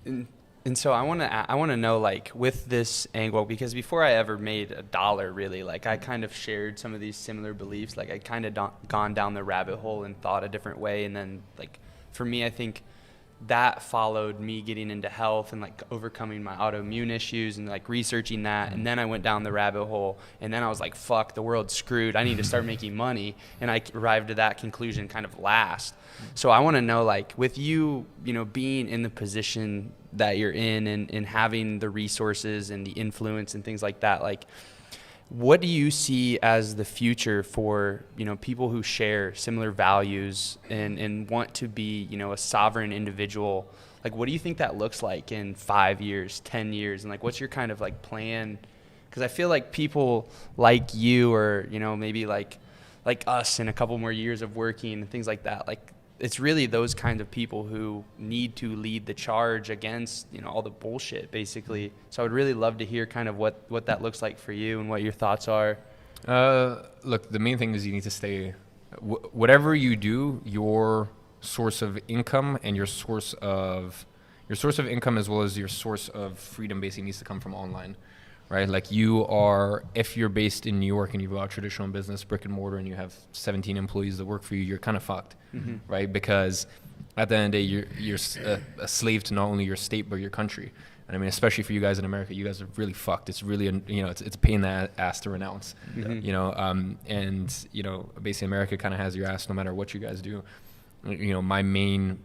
And so I want to know, like, with this angle, because before I ever made a dollar, really, like, I kind of shared some of these similar beliefs. Like, I kind of gone down the rabbit hole and thought a different way. And then, like, for me, I think that followed me getting into health and like overcoming my autoimmune issues and like researching that. And then I went down the rabbit hole, and then I was like, fuck, the world's screwed. I need to start making money. And I arrived at that conclusion kind of last. So I want to know, like, with you, you know, being in the position that you're in and having the resources and the influence and things like that, like, what do you see as the future for, you know, people who share similar values and want to be, you know, a sovereign individual? Like, what do you think that looks like in 5 years, 10 years? And like, what's your kind of like plan? Because I feel like people like you, or, you know, maybe like us in a couple more years of working and things like that, like, it's really those kinds of people who need to lead the charge against, you know, all the bullshit, basically. So I would really love to hear kind of what that looks like for you and what your thoughts are. Look, the main thing is you need to stay, whatever you do, your source of income and your source of income as well as your source of freedom basically needs to come from online. Right? Like, if you're based in New York and you've got a traditional business, brick and mortar, and you have 17 employees that work for you, you're kind of fucked, right? Because at the end of the day, you're a slave to not only your state, but your country. And I mean, especially for you guys in America, you guys are really fucked. It's really, you know, it's a pain in the ass to renounce, you know, and, you know, basically America kind of has your ass no matter what you guys do. You know, my main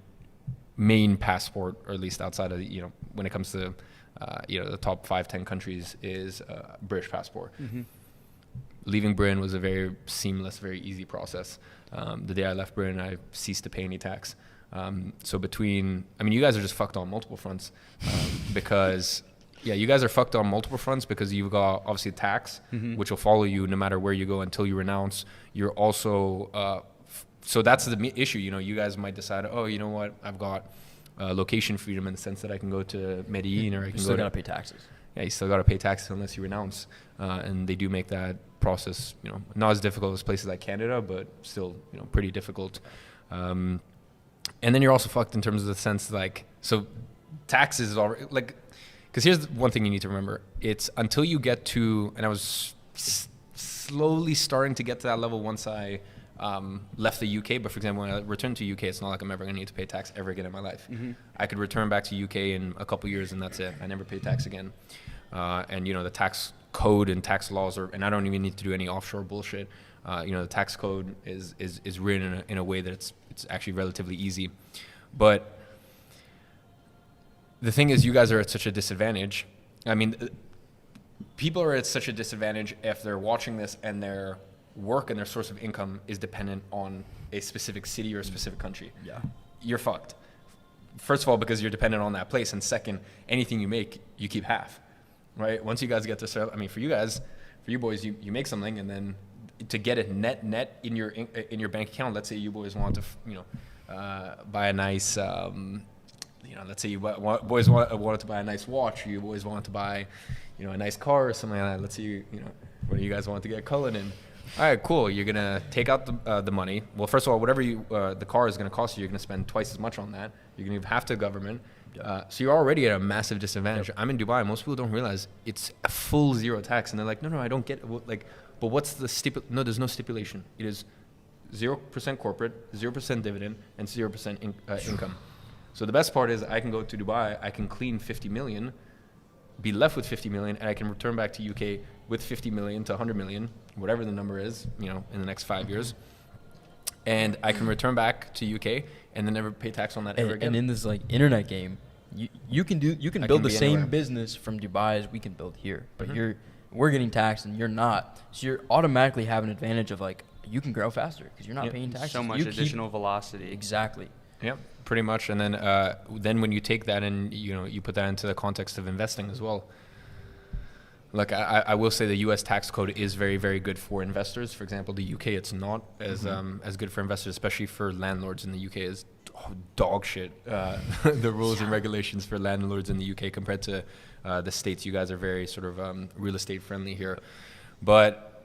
passport, or at least outside of, you know, when it comes to, you know, the top 5-10 countries, is British passport. Leaving Britain was a very seamless, very easy process. The day I left Britain, I ceased to pay any tax. So you guys are just fucked on multiple fronts, because you guys are fucked on multiple fronts because you've got obviously tax, which will follow you no matter where you go until you renounce. You're also, so that's the issue. You know, you guys might decide, oh, you know what, I've got location freedom in the sense that I can go to Medellin, or I can you still gotta pay taxes. Yeah, you still gotta pay taxes unless you renounce, and they do make that process, you know, not as difficult as places like Canada, but still, you know, pretty difficult. And then you're also fucked in terms of the sense, like, so taxes is already, like, because here's one thing you need to remember: it's until you get to, and I was slowly starting to get to that level once I left the UK, but for example, when I returned to UK, it's not like I'm ever going to need to pay tax ever again in my life. I could return back to UK in a couple years and that's it. I never pay tax again. And you know, the tax code and tax laws and I don't even need to do any offshore bullshit. You know, the tax code is written in a way that it's actually relatively easy. But the thing is, you guys are at such a disadvantage. I mean, people are at such a disadvantage if they're watching this and their work and their source of income is dependent on a specific city or a specific country. Yeah, you're fucked. First of all, because you're dependent on that place, and second, anything you make, you keep half, right? Once you guys get to, I mean, for you boys, you make something, and then to get it net in your bank account. Let's say you boys want to, you know, buy a nice, you know, let's say you boys wanted to buy a nice watch, or you boys wanted to buy, you know, a nice car or something like that. Let's say you know, what do you guys want to get Cullinan? All right, cool. You're gonna take out the money. Well, first of all, whatever the car is gonna cost you, you're gonna spend twice as much on that. You're gonna give half to the government. So you're already at a massive disadvantage. I'm in Dubai. Most people don't realize it's a full zero tax, and they're like, no, I don't get it. Like, but what's the No, there's no stipulation. It is 0% corporate, 0% dividend, and 0% income. So the best part is I can go to Dubai, I can clean 50 million, be left with 50 million, and I can return back to UK with 50 million to 100 million, whatever the number is, you know, in the next 5 years. And I can return back to UK and then never pay tax on that ever again. And in this like internet game, you can build the same business from Dubai as we can build here, but we're getting taxed and you're not. So you're automatically have an advantage of like, you can grow faster because you're not paying taxes. So much additional velocity. Exactly. Yep, pretty much. And then when you take that and, you know, you put that into the context of investing as well. Like, I will say the U.S. tax code is very, very good for investors. For example, the UK, it's not as good for investors, especially for landlords in the UK is dog shit. The rules and regulations for landlords in the UK compared to the States. You guys are very sort of real estate friendly here. But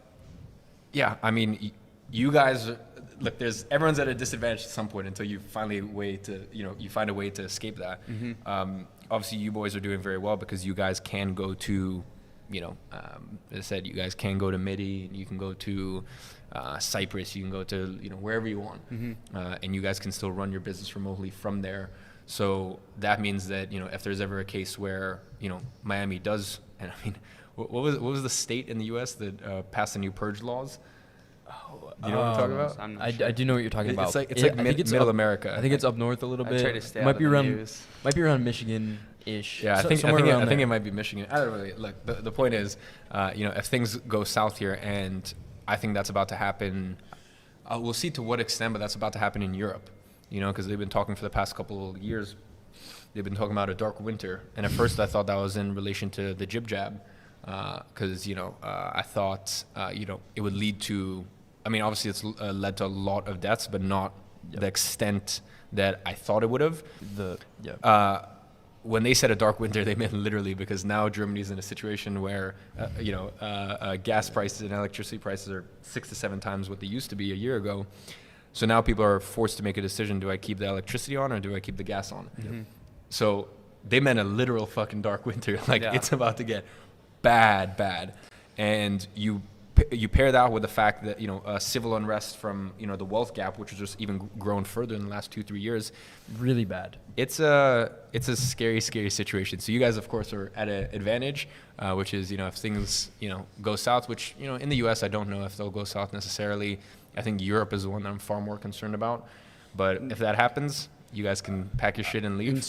yeah, I mean, you guys, look, everyone's at a disadvantage at some point until you finally find a way to escape that. obviously you boys are doing very well because you guys can go to, as I said, you guys can go to Midi, you can go to Cyprus, you can go to, wherever you want. And you guys can still run your business remotely from there. So that means that, if there's ever a case where, Miami does, and I mean, what was the state in the U.S. that passed the new purge laws? Do you know what I'm talking about? I do know what you're talking about. It's like middle America. I think it's up north a little bit. I try to stay might out be of the around news. might be around Michigan-ish. Yeah, I think there. it might be Michigan. I don't really look. The point is, if things go south here, and I think that's about to happen. We'll see to what extent, but that's about to happen in Europe. Because they've been talking for the past couple of years. They've been talking about a dark winter, and at first I thought that was in relation to the jib jab, because I thought it would lead to. I mean, obviously it's led to a lot of deaths, but not the extent that I thought it would have. When they said a dark winter, they meant literally, because now Germany's in a situation where, gas prices and electricity prices are 6 to 7 times what they used to be a year ago. So now people are forced to make a decision: do I keep the electricity on or do I keep the gas on? So they meant a literal fucking dark winter. It's about to get bad, and you pair that with the fact that civil unrest from the wealth gap, which has just even grown further in the last 2-3 years, really bad. It's a scary situation. So you guys, of course, are at an advantage, which is if things go south, which in the U.S. I don't know if they'll go south necessarily. I think Europe is the one that I'm far more concerned about. But if that happens, you guys can pack your shit and leave.